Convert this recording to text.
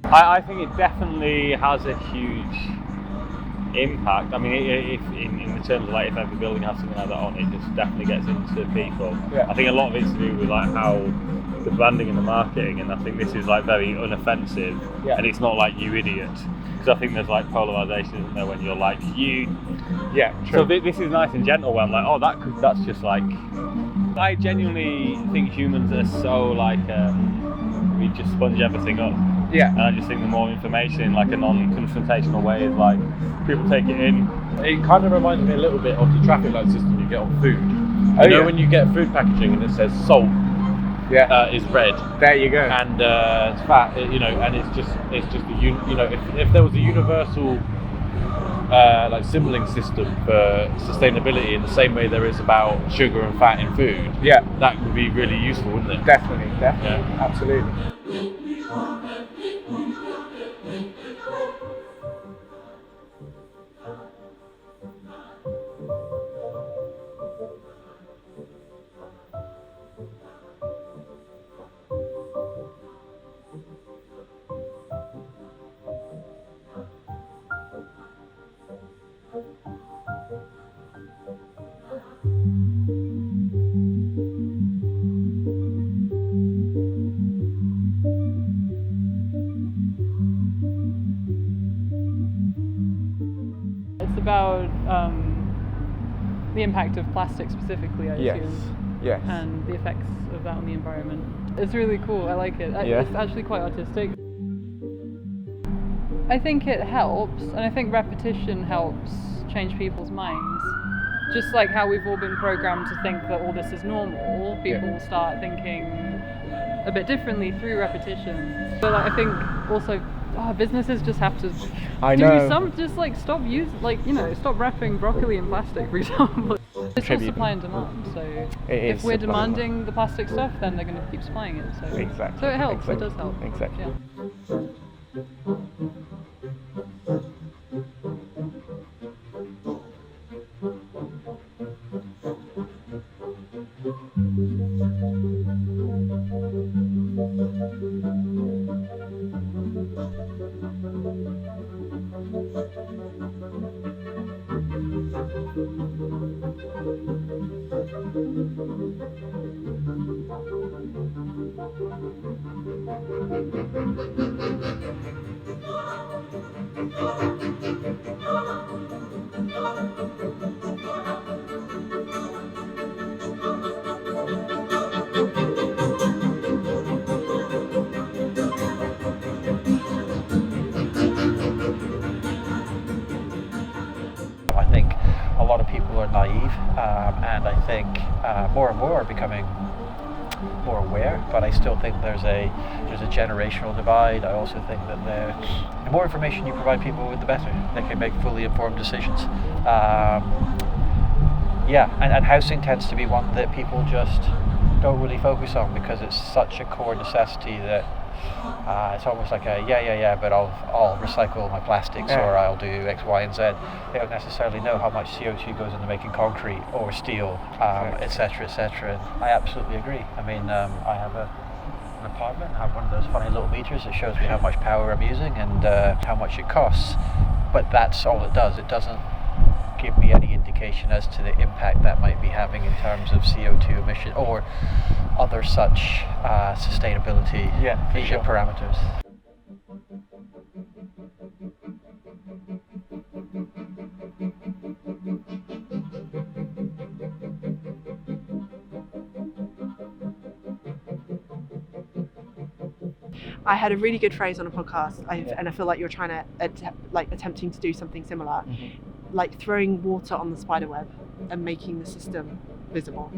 I think it definitely has a huge impact. I mean, if in the terms of like if every building has something like that on, it just definitely gets into people. Yeah. I think a lot of it's to do with like how the branding and the marketing, and I think this is like very unoffensive, and it's not like you idiot, because I think there's like polarization, isn't there, when you're like you. Yeah. So True. this is nice and gentle. Where I'm like, oh, that's just like. I genuinely think humans are so like we just sponge everything up. Yeah. And I just think the more information in like a non-confrontational way is like people take it in. It kind of reminds me a little bit of the traffic light system you get on food. You know when you get food packaging and it says salt is red. There you go. And it's fat, and it's just if there was a universal like symboling system for sustainability in the same way there is about sugar and fat in food, that would be really useful, wouldn't it? Definitely, absolutely. About the impact of plastic specifically, I assume. Yes. And the effects of that on the environment. It's really cool, I like it. It's actually quite artistic. I think it helps, and I think repetition helps change people's minds. Just like how we've all been programmed to think that all this is normal, people will start thinking a bit differently through repetition. But I think also businesses just have to stop wrapping broccoli in plastic, for example. It's all supply and demand, so if we're demanding the plastic stuff, then they're going to keep supplying it. So Exactly. So it helps. Exactly. It does help. Exactly. Yeah. I think a lot of people are naive, and I think more and more are becoming more aware, but I still think there's a generational divide. I also think that the more information you provide people with, the better. They can make fully informed decisions. And housing tends to be one that people just don't really focus on because it's such a core necessity that it's almost like but I'll recycle my plastics or I'll do X, Y, and Z. They don't necessarily know how much CO2 goes into making concrete or steel, etc., etc. And I absolutely agree. I mean, I have an apartment. I have one of those funny little meters that shows me how much power I'm using and how much it costs. But that's all it does. It doesn't give me any indication as to the impact that might be having in terms of CO2 emission or other such sustainability parameters. I had a really good phrase on a podcast, and I feel like you're trying to attempting to do something similar, like throwing water on the spider web and making the system visible.